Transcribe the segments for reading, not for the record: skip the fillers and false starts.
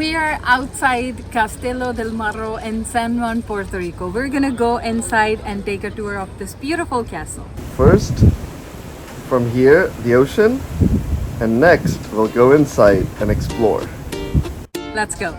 We are outside Castillo del Morro in San Juan, Puerto Rico. We're gonna go inside and take a tour of this beautiful castle. First, from here, the ocean, and next we'll go inside and explore. Let's go.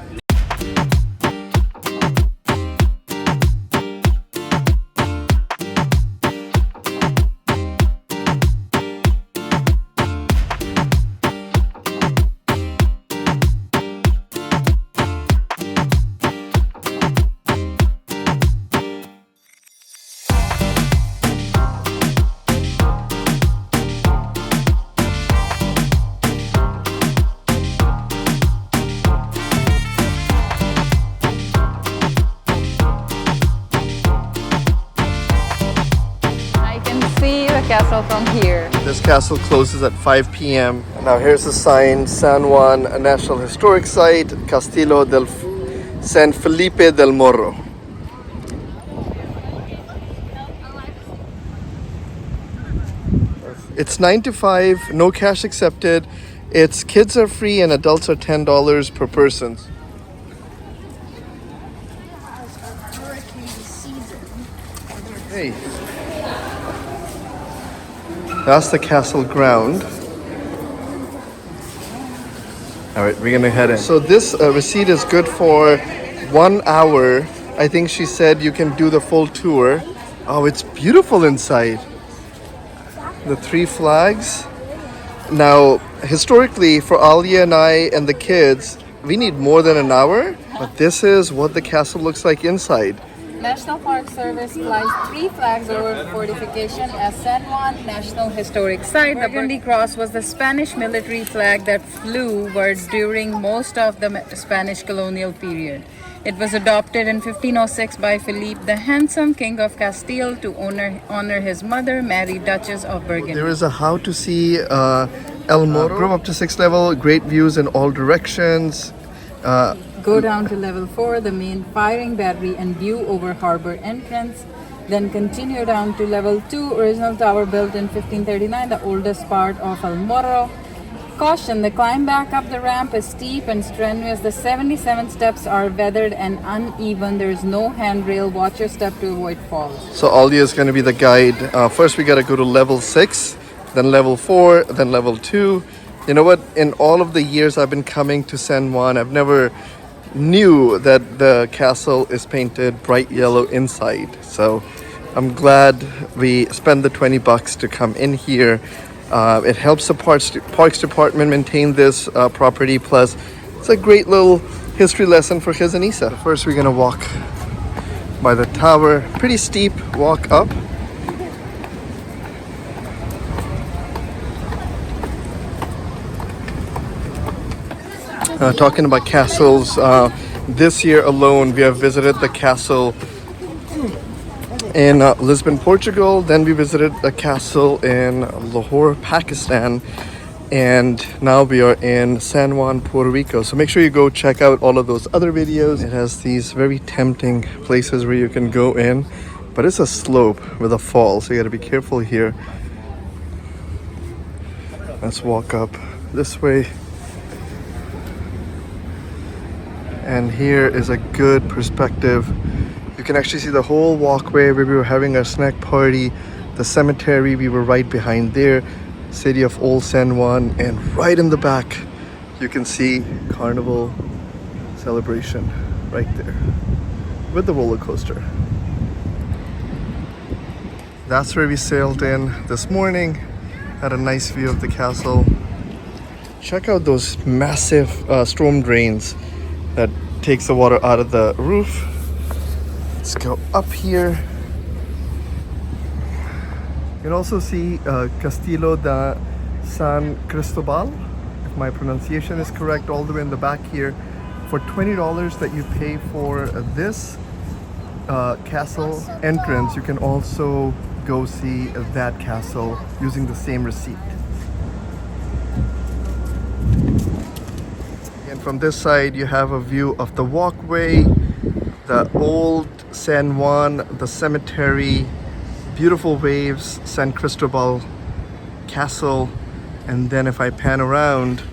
Castle from here. This castle closes at 5 p.m. Now here's the sign, San Juan National Historic Site, Castillo del San Felipe del Morro. It's 9 to 5, no cash accepted. It's kids are free and adults are $10 per person. Hey. That's the castle ground. All right, we're gonna head in. So this receipt is good for 1 hour. I think she said you can do the full tour. Oh, it's beautiful inside. The 3 flags. Now, historically, for Alia and I and the kids, we need more than an hour. But this is what the castle looks like inside. National Park Service flies 3 flags over fortification as San Juan National Historic Site. The Burgundy Cross was the Spanish military flag that flew during most of the Spanish colonial period. It was adopted in 1506 by Felipe, the handsome King of Castile, to honor his mother, Mary, Duchess of Burgundy. There is a how to see El Morro. Go up to 6th level, great views in all directions. Go down to level 4, the main firing battery and view over harbor entrance. Then continue down to level 2, original tower built in 1539, the oldest part of El Morro. Caution, the climb back up the ramp is steep and strenuous. The 77 steps are weathered and uneven. There is no handrail. Watch your step to avoid falls. So Alia is going to be the guide. First we got to go to level 6, then level 4, then level 2. You know what? In all of the years I've been coming to San Juan, I've never knew that the castle is painted bright yellow inside. So I'm glad we spent the $20 to come in here. It helps the Parks Department maintain this property. Plus, it's a great little history lesson for Khiz and Isa. First, we're gonna walk by the tower. Pretty steep walk up. Talking about castles, this year alone we have visited the castle in Lisbon, Portugal. Then we visited a castle in Lahore, Pakistan, and now we are in San Juan, Puerto Rico. So make sure you go check out all of those other videos. It has these very tempting places where you can go in, but it's a slope with a fall, so you got to be careful here. Let's walk up this way. And here is a good perspective. You can actually see the whole walkway where we were having our snack party, the cemetery, we were right behind there, city of Old San Juan, and right in the back you can see Carnival celebration right there with the roller coaster. That's where we sailed in this morning. Had a nice view of the castle. Check out those massive storm drains that takes the water out of the roof. Let's go up here. You can also see Castillo de San Cristobal, if my pronunciation is correct, all the way in the back here. For $20 that you pay for this castle entrance, you can also go see that castle using the same receipt. And from this side you have a view of the walkway, the old San Juan, the cemetery, beautiful waves, San Cristobal Castle, and then if I pan around,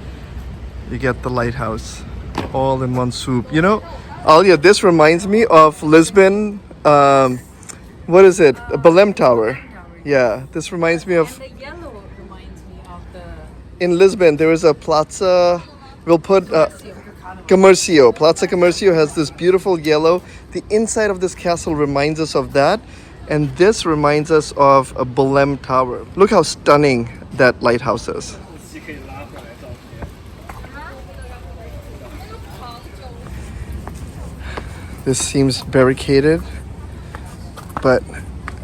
you get the lighthouse. all in one swoop. You know, Alia, this reminds me of Lisbon. What is it? A Belém Tower. Yeah, this reminds me of. And the yellow reminds me of the In Lisbon, there is a plaza. We'll put Comercio. Plaza Comercio has this beautiful yellow. The inside of this castle reminds us of that. And this reminds us of a Belém Tower. Look how stunning that lighthouse is. This seems barricaded, but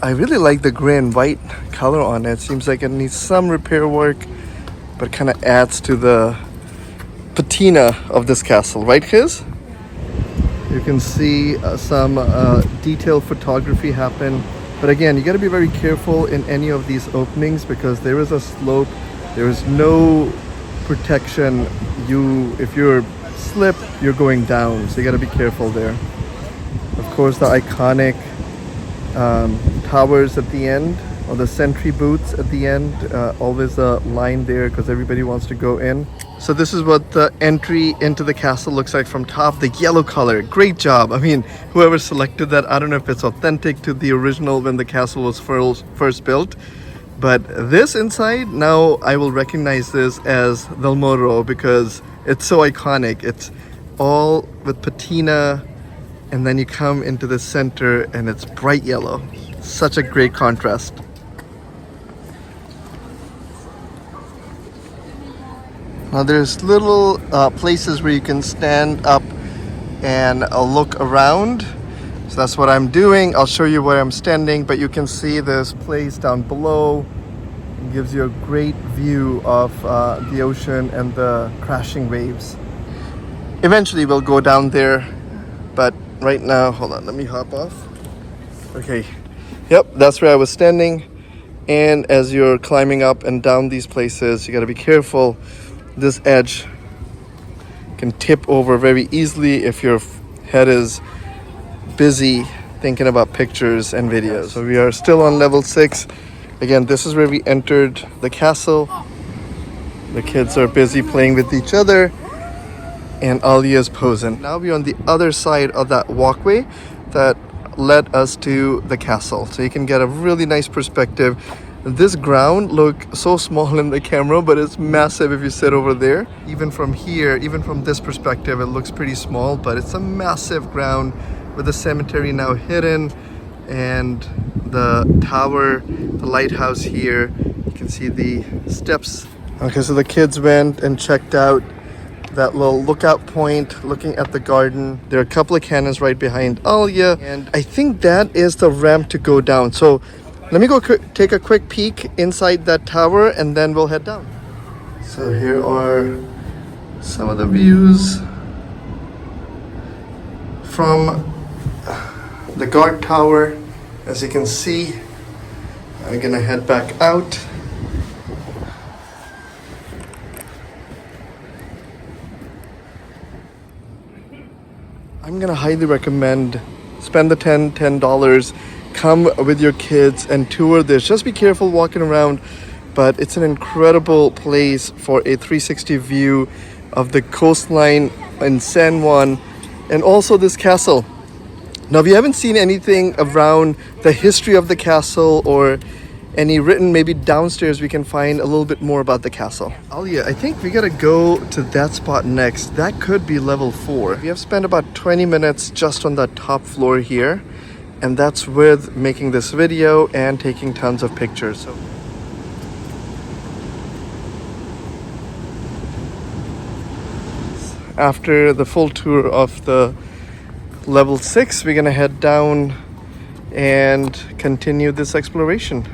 I really like the gray and white color on it. Seems like it needs some repair work, but kind of adds to the patina of this castle, right, Khiz? You can see some detailed photography happen. But again, you got to be very careful in any of these openings because there is a slope. There is no protection. If you're slip, you're going down. So you got to be careful there. Of course, the iconic towers at the end, or the sentry booths at the end. Always a line there because everybody wants to go in. So this is what the entry into the castle looks like from top. The yellow color, great job. I mean, whoever selected that, I don't know if it's authentic to the original when the castle was first built. But this inside, now I will recognize this as Del Morro because it's so iconic. It's all with patina, and then you come into the center and it's bright yellow. Such a great contrast. Now there's little places where you can stand up and look around. So that's what I'm doing. I'll show you where I'm standing, but you can see this place down below. It gives you a great view of the ocean and the crashing waves. Eventually we'll go down there, but right now, hold on, let me hop off. Okay, yep, that's where I was standing. And as you're climbing up and down these places, you gotta be careful. This edge can tip over very easily if your head is busy thinking about pictures and videos. So we are still on level 6. Again, this is where we entered the castle. The kids are busy playing with each other and Alia's posing. Now we're on the other side of that walkway that led us to the castle. So you can get a really nice perspective. This ground looks so small in the camera, but it's massive if you sit over there. Even from here, even from this perspective, it looks pretty small, but it's a massive ground with the cemetery now hidden and the tower, the lighthouse here. You can see the steps. Okay, so the kids went and checked out that little lookout point looking at the garden. There are a couple of cannons right behind Alia, and I think that is the ramp to go down. So let me go take a quick peek inside that tower and then we'll head down. So here are some of the views from the guard tower. As you can see, I'm gonna head back out. I'm gonna highly recommend spend the $10. Come with your kids and tour this. Just be careful walking around, but it's an incredible place for a 360 view of the coastline in San Juan and also this castle. Now, if you haven't seen anything around the history of the castle or any written, maybe downstairs we can find a little bit more about the castle. Alia, I think we gotta go to that spot next. That could be level 4. We have spent about 20 minutes just on the top floor here, and that's with making this video and taking tons of pictures. So after the full tour of the level 6, we're gonna head down and continue this exploration.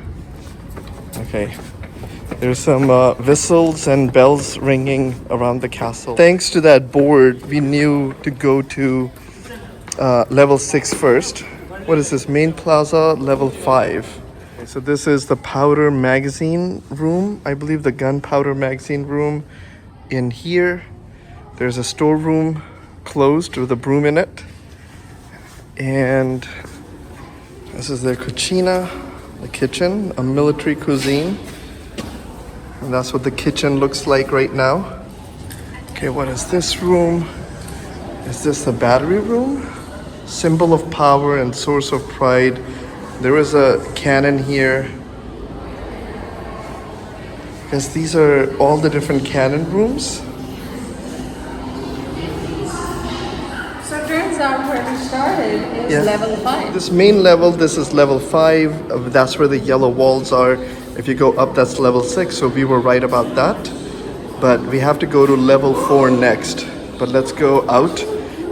Okay, there's some whistles and bells ringing around the castle. Thanks to that board, we knew to go to level 6 first. What is this? Main Plaza, level 5. Okay, so this is the powder magazine room. I believe the gunpowder magazine room. In here, there's a storeroom closed with a broom in it. And this is their cucina, the kitchen, a military cuisine. And that's what the kitchen looks like right now. Okay, what is this room? Is this the battery room? Symbol of power and source of pride. There is a cannon here. Because these are all the different cannon rooms. So it turns out where we started is level 5. This main level, this is level 5. That's where the yellow walls are. If you go up, that's level 6. So we were right about that. But we have to go to level 4 next. But let's go out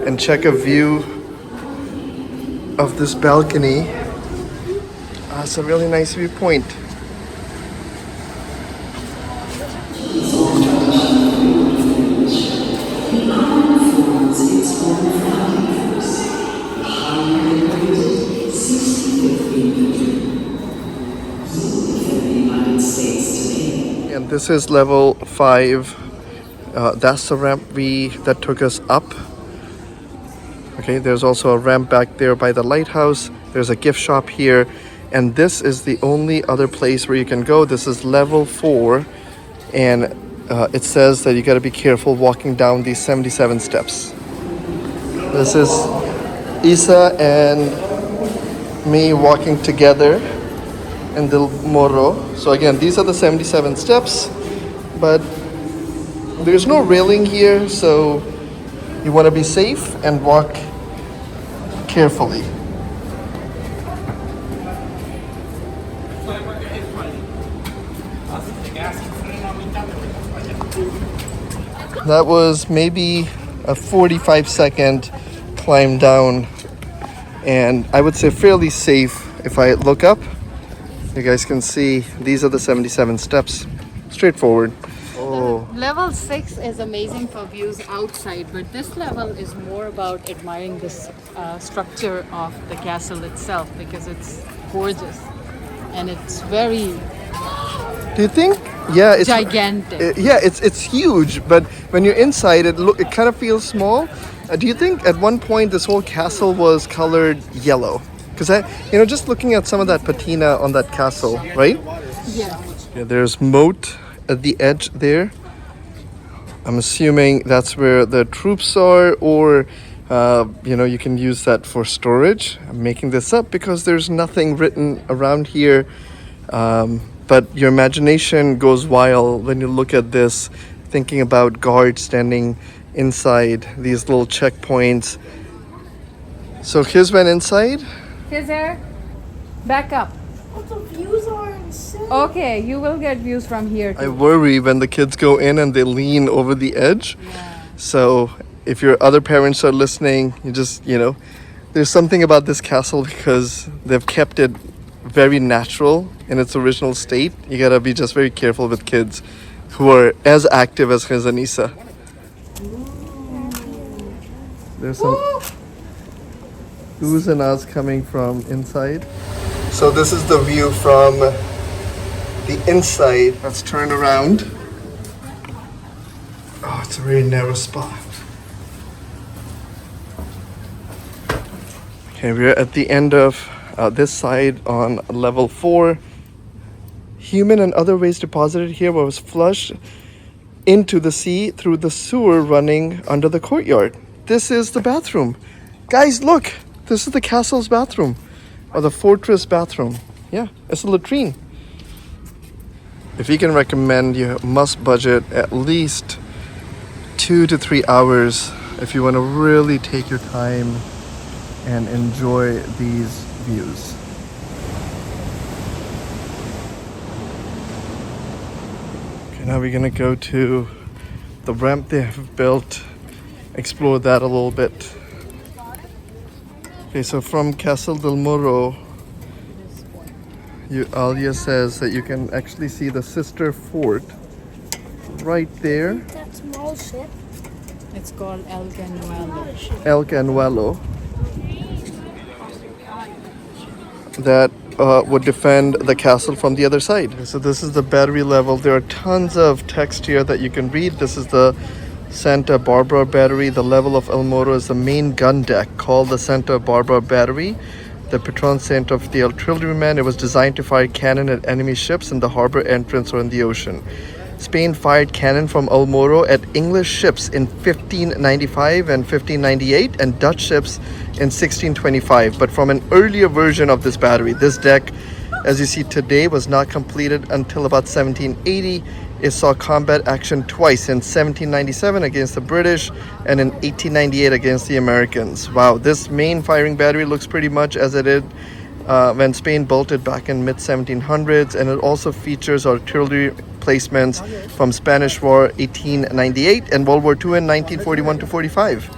and check a view of this balcony. It's a really nice viewpoint. And this is level 5. That's the ramp that took us up. Okay, there's also a ramp back there by the lighthouse. There's a gift shop here. And this is the only other place where you can go. This is level 4. And it says that you got to be careful walking down these 77 steps. This is Isa and me walking together in Del Morro. So again, these are the 77 steps, but there's no railing here, so you want to be safe and walk carefully. That was maybe a 45-second climb down, and I would say fairly safe. If I look up, you guys can see these are the 77 steps. Straightforward. Oh. Level 6 is amazing for views outside, but this level is more about admiring this structure of the castle itself because it's gorgeous and it's very Do you think? Yeah, it's gigantic. It's huge, but when you're inside, it kind of feels small. Do you think at one point this whole castle was colored yellow? Because just looking at some of that patina on that castle, right? Yeah. Yeah, there's moat at the edge there. I'm assuming that's where the troops are, or you can use that for storage. I'm making this up because there's nothing written around here. But your imagination goes wild when you look at this, thinking about guards standing inside these little checkpoints. So here's when inside. Here's there. Back up. But the views are insane. Okay, you will get views from here I too. worry when the kids go in and they lean over the edge. Yeah. So if your other parents are listening, you just, there's something about this castle because they've kept it very natural in its original state. You gotta be just very careful with kids who are as active as his and Isa. There's some oohs and ahs coming from inside. So this is the view from the inside. Let's turn around. Oh, it's a very narrow spot. Okay, we're at the end of this side on level 4. Human and other waste deposited here was flushed into the sea through the sewer running under the courtyard. This is the bathroom. Guys, look! This is the castle's bathroom. Or the fortress bathroom. Yeah, it's a latrine. If you can recommend, you must budget at least 2 to 3 hours if you want to really take your time and enjoy these views. Okay, now we're gonna go to the ramp they have built, explore that a little bit. Okay, so from Castle del Morro, Alia says that you can actually see the sister fort right there. That small ship. It's called El Canuelo. El Canuelo, that would defend the castle from the other side. So this is the battery level. There are tons of text here that you can read. This is the Santa Barbara battery. The level of El Morro is the main gun deck called the Santa Barbara battery, the patron saint of the artilleryman. It was designed to fire cannon at enemy ships in the harbor entrance or in the ocean. Spain fired cannon from El Morro at English ships in 1595 and 1598 and Dutch ships in 1625. But from an earlier version of this battery, this deck, as you see today, was not completed until about 1780. It saw combat action twice, in 1797 against the British and in 1898 against the Americans. Wow, this main firing battery looks pretty much as it did when Spain built it back in mid-1700s, and it also features artillery placements from Spanish War 1898 and World War II in 1941 to 45.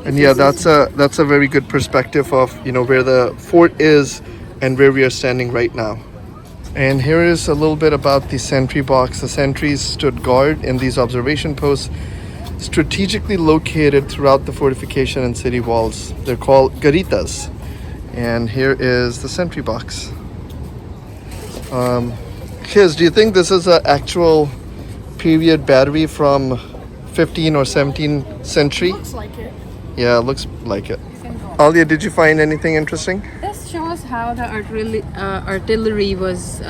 And yeah, that's a very good perspective of, you know, where the fort is and where we are standing right now. And here is a little bit about the sentry box. The sentries stood guard in these observation posts strategically located throughout the fortification and city walls. They're called garitas. And here is the sentry box. Kiz, do you think this is an actual period battery from 15 or 17th century? Looks like it. Yeah, it looks like it. Alia, did you find anything interesting? This shows how the artillery was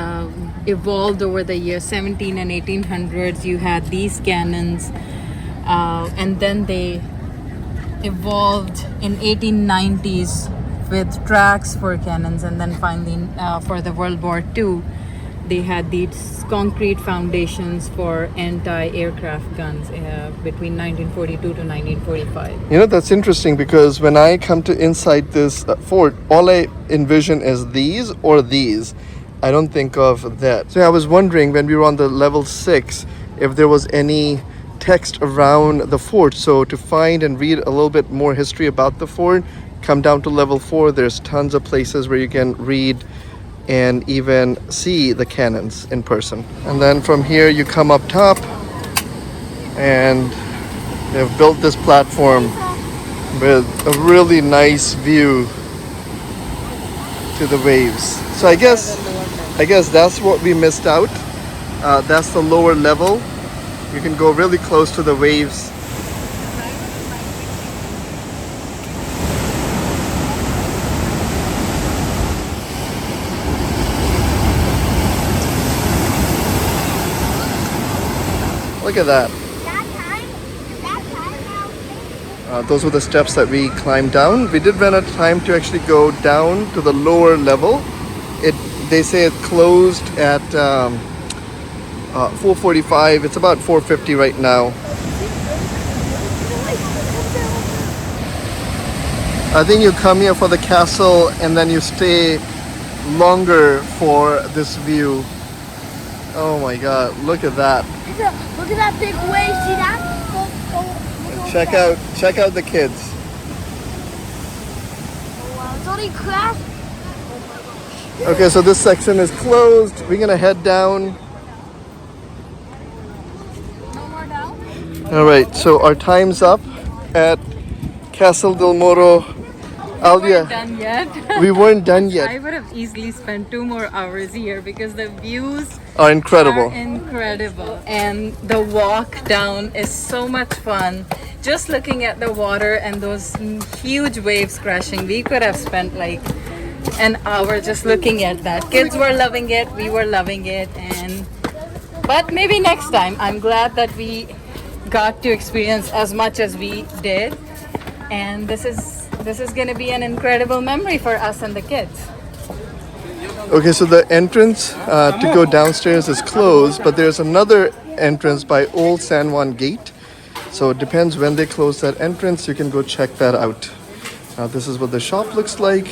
evolved over the years 17 and 1800s. You had these cannons, and then they evolved in 1890s with tracks for cannons, and then finally for the World War II they had these concrete foundations for anti-aircraft guns between 1942 to 1945. You know, that's interesting because when I come to inside this fort, all I envision is these or these. I don't think of that. So I was wondering when we were on the level 6 if there was any text around the fort. So to find and read a little bit more history about the fort, come down to level 4. There's tons of places where you can read and even see the cannons in person. And then from here you come up top and they've built this platform with a really nice view to the waves. So I guess that's what we missed out. That's the lower level. You can go really close to the waves. Look at that. Those were the steps that we climbed down. We did run out of time to actually go down to the lower level. They say it closed at 4:45. It's about 4:50 right now. I think you come here for the castle and then you stay longer for this view. Oh my God! Look at that. Look at that big wave. See that? Check out the kids. Oh, wow, it's only crashed. Okay, so this section is closed. We're gonna head down. No more down? All right, so our time's up at Castle del Morro. Alia, Done yet? we weren't done I yet. would have easily spent 2 more hours here because the views Are incredible. are incredible, and the walk down is so much fun. Just looking at the water and those huge waves crashing, we could have spent like an hour just looking at that. Kids were loving it, we were loving it, but maybe next time. I'm glad that we got to experience as much as we did, and this is going to be an incredible memory for us and the kids. Okay, so the entrance to go downstairs is closed, but there's another entrance by Old San Juan gate. So it depends when they close that entrance. You can go check that out. This is what the shop looks like.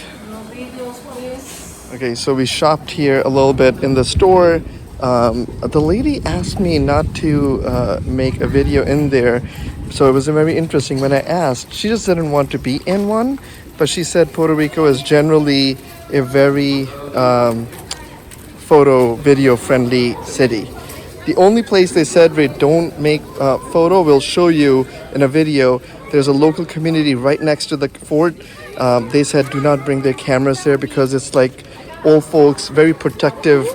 Okay, so we shopped here a little bit in the store. The lady asked me not to make a video in there, so it was very interesting. When I asked, she just didn't want to be in one, but she said Puerto Rico is generally a very photo video friendly city. The only place they said we don't make photo, we'll show you in a video. There's a local community right next to the fort. They said do not bring their cameras there because it's like old folks, very protective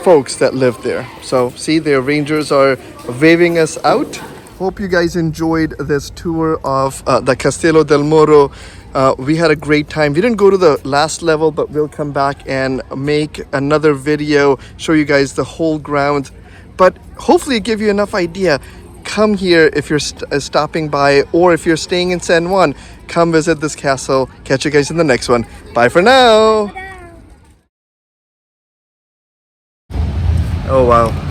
folks that live there. So see, their rangers are waving us out. Hope you guys enjoyed this tour of the Castillo del Morro. We had a great time. We didn't go to the last level, but we'll come back and make another video, show you guys the whole grounds. but hopefully it give you enough idea. Come here if you're stopping by, or if you're staying in San Juan, come visit this castle. Catch you guys in the next one. Bye for now. Oh wow.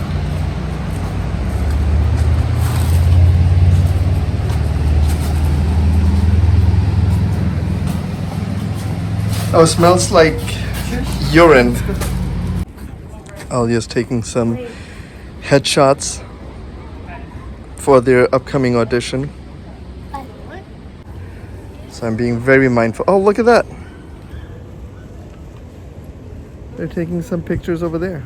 Oh, it smells like urine. Alia's taking some headshots for their upcoming audition. So I'm being very mindful. Oh, look at that. They're taking some pictures over there.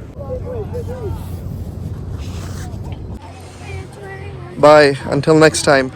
Bye. Until next time.